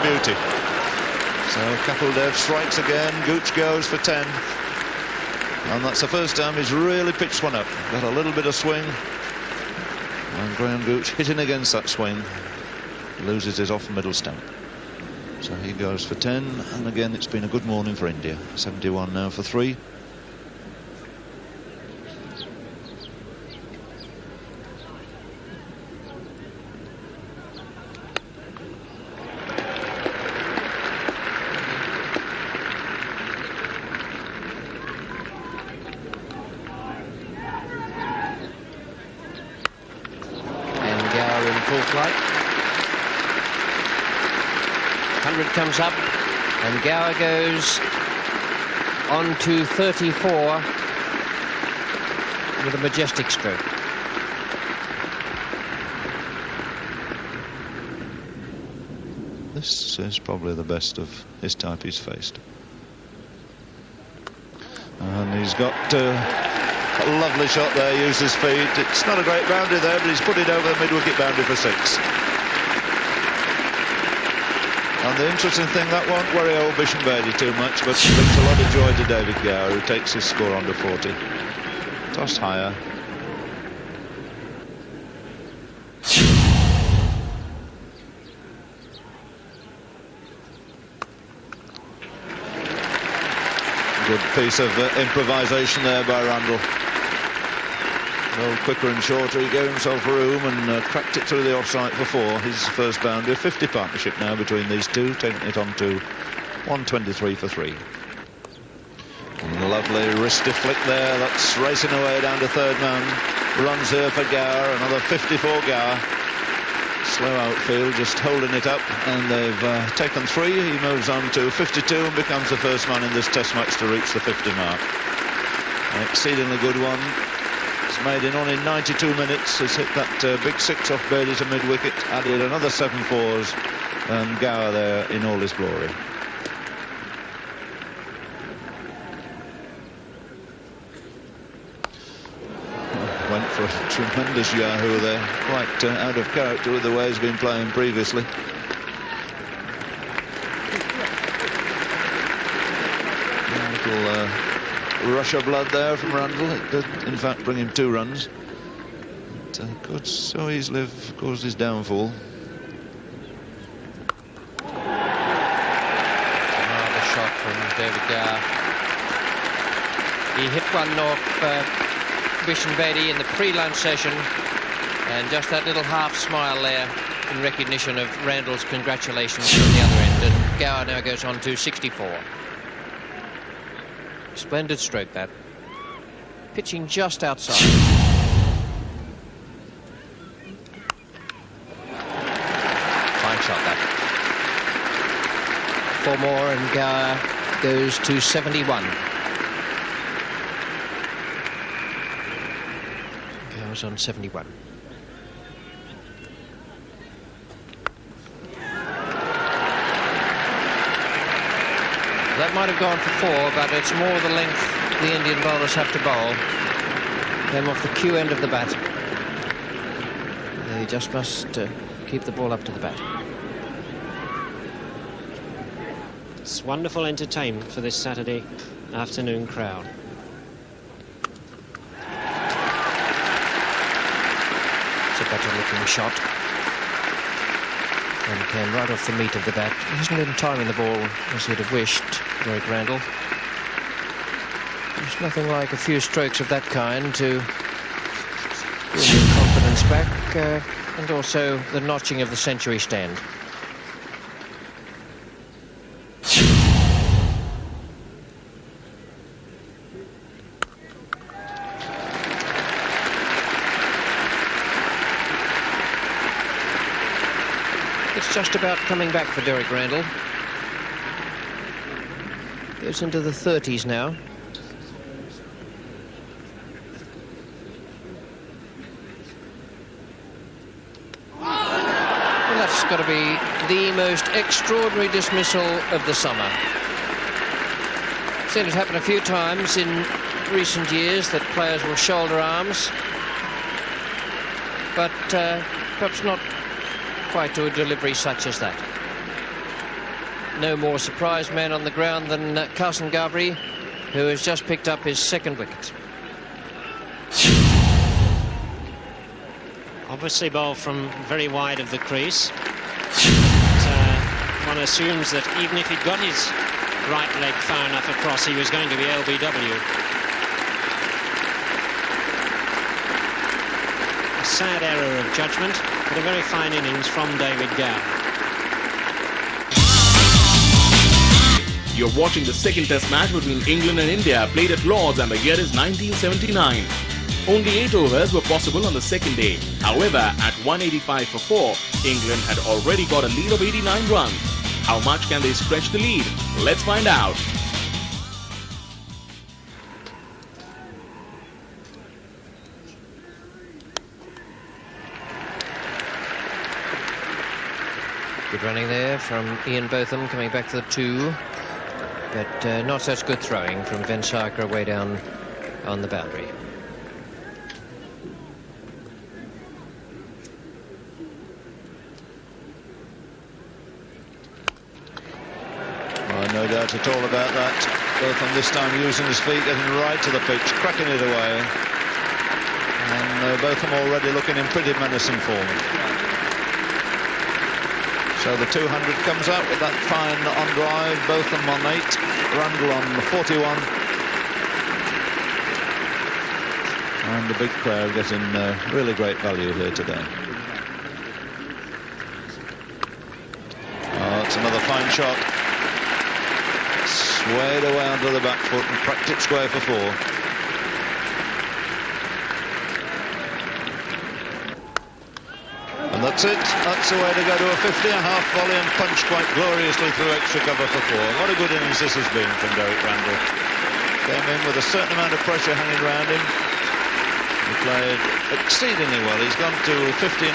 beauty. So Kapildev strikes again. Gooch goes for 10. And that's the first time he's really pitched one up. Got a little bit of swing. And Graham Gooch hitting against that swing. Loses his off middle stump. So he goes for 10. And again, it's been a good morning for India. 71 now for 3. Comes up, and Gower goes on to 34 with a majestic stroke. This is probably the best of his type he's faced. And he's got a lovely shot there, used his feet. It's not a great boundary there, but he's put it over the mid-wicket boundary for 6. And the interesting thing, that won't worry old Bishan Bedi too much, but it brings a lot of joy to David Gower, who takes his score under 40. Tossed higher. Good piece of improvisation there by Randall. A little quicker and shorter, he gave himself room and cracked it through the offside for 4. His first boundary, a 50 partnership now between these two, taking it on to 123 for 3. And a lovely wristy flick there, that's racing away down to third man. Runs here for Gower, another 50 for Gower. Slow outfield, just holding it up, and they've taken 3. He moves on to 52 and becomes the first man in this test match to reach the 50 mark. An exceedingly good one. It's made in only 92 minutes. He's hit that big 6 off Bedi to mid-wicket, added another 7 fours, and Gower there in all his glory. Went for a tremendous yahoo there, quite out of character with the way he's been playing previously. A little rush of blood there from Randall. It did in fact bring him 2 runs. It could so easily have caused his downfall. Another shot from David Gower. He hit one off Bishan Bedi in the pre-lunch session, and just that little half smile there in recognition of Randall's congratulations from the other end, and Gower now goes on to 64. Splendid stroke, that. Pitching just outside. Fine shot, that. 4 more and Gower goes to 71. Gower's on 71. That might have gone for 4, but it's more the length the Indian bowlers have to bowl. Came off the Q end of the bat. They just must keep the ball up to the bat. It's wonderful entertainment for this Saturday afternoon crowd. It's a better looking shot. And came right off the meat of the bat. He hasn't been timing the ball as he'd have wished, Derek Randall. There's nothing like a few strokes of that kind to bring your confidence back, and also the notching of the century stand. It's just about coming back for Derek Randall. Goes into the 30s now. Well, that's got to be the most extraordinary dismissal of the summer. Seen it happen a few times in recent years that players will shoulder arms, but perhaps not quite to a delivery such as that. no more surprise man on the ground than Carson Gavry, who has just picked up his second wicket. Obviously bowled from very wide of the crease. But, one assumes that even if he'd got his right leg far enough across, he was going to be LBW. A sad error of judgment, but a very fine innings from David Gower. You're watching the second test match between England and India, played at Lord's, and the year is 1979. Only 8 overs were possible on the second day. However, at 185 for 4, England had already got a lead of 89 runs. How much can they stretch the lead? Let's find out. Good running there from Ian Botham, coming back to the 2. But not such good throwing from Venkata way down on the boundary. No doubt at all about that. Botham this time using his feet, getting right to the pitch, cracking it away. And Botham already looking in pretty menacing form. So the 200 comes out with that fine on drive. Botham on 8, Randall on 41. And the big crowd getting really great value here today. Oh, it's another fine shot. Swayed away under the back foot and cracked it square for 4. And that's it. That's the way to go to a 50, a half volley and punch quite gloriously through extra cover for 4. What a good innings this has been from Derek Randall. Came in with a certain amount of pressure hanging around him. He played exceedingly well. He's gone to 50 in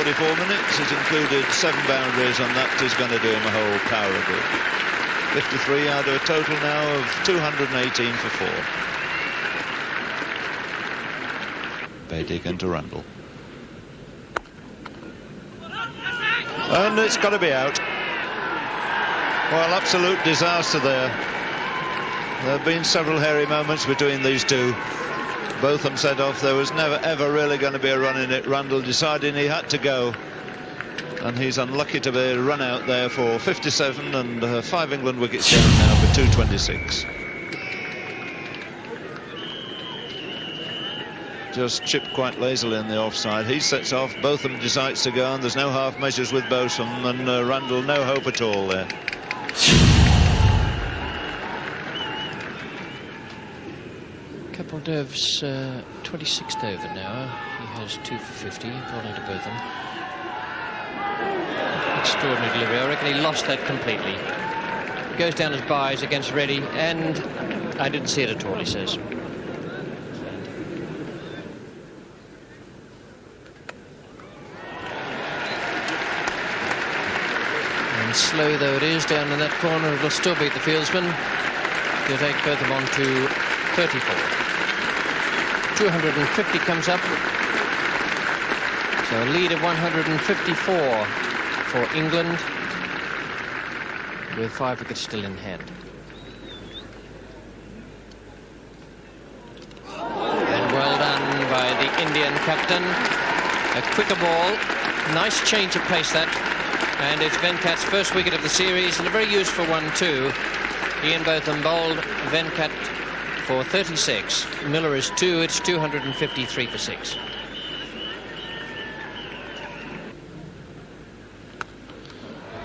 144 minutes. He's included 7 boundaries, and that is going to do him a whole power of good. 53 out of a total now of 218 for 4. Bedick into Randall. And it's got to be out. Well, absolute disaster there. There have been several hairy moments between these two. Botham set off. There was never ever really going to be a run in it. Randall deciding he had to go. And he's unlucky to be run out there for 57, and 5 England wickets down now for 226. Just chipped quite lazily in the offside. He sets off, Botham decides to go, and there's no half measures with Botham, and Randall no hope at all there. Couple Dove's 26th over now. He has 2 for 50, according to Botham. Extraordinary delivery. I reckon he lost that completely. He goes down as buys against Reddy, and I didn't see it at all, he says. And slow though it is down in that corner, it'll still beat the fieldsman. He'll take Botham on to 34. 250 comes up. So a lead of 154 for England, with 5 wickets still in hand. And well done by the Indian captain. A quicker ball, nice change of pace that, and it's Venkat's first wicket of the series, and a very useful one too. Ian Botham bowled Venkat for 36. Miller is 2, it's 253 for 6.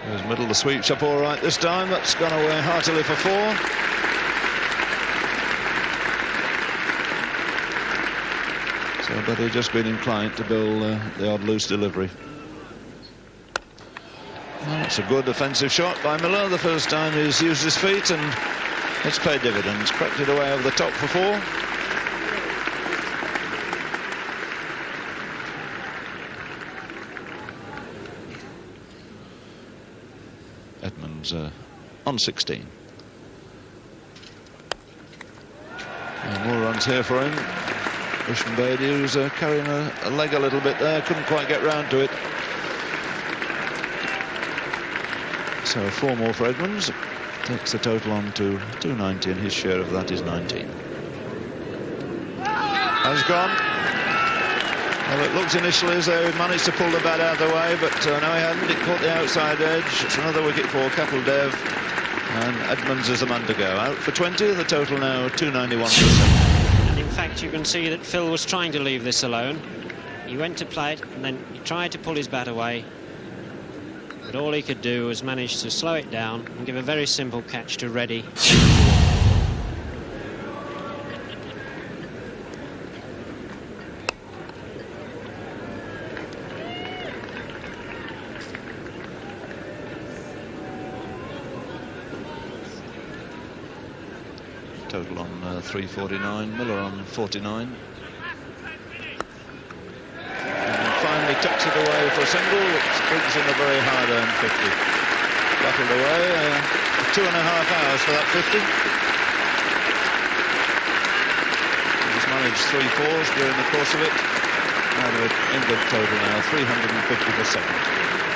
There's middle, the sweep's up all right this time. That's gone away heartily for 4. So, but he's just been inclined to bowl the odd loose delivery. That's a good offensive shot by Miller. The first time he's used his feet, and it's paid dividends. Cracked it away over the top for 4. Edmonds on 16. And more runs here for him. Isham Bedi, who's carrying a leg a little bit there, couldn't quite get round to it. So 4 more for Edmonds. Takes the total on to 290, and his share of that is 19. Has gone. Well, it looked initially as though he managed to pull the bat out of the way, but no, he hadn't. It caught the outside edge. It's another wicket for Kapil-Dev, and Edmonds is the man to go. Out for 20, the total now 291 for 7. And in fact, you can see that Phil was trying to leave this alone. He went to play it, and then he tried to pull his bat away. But all he could do was manage to slow it down and give a very simple catch to Reddy. Total on 349, Miller on 49. And finally tucks it away for a single, which brings in a very hard-earned 50. Battled away, 2.5 hours for that 50. He's managed 3 fours during the course of it. And an England total now 350 for 7.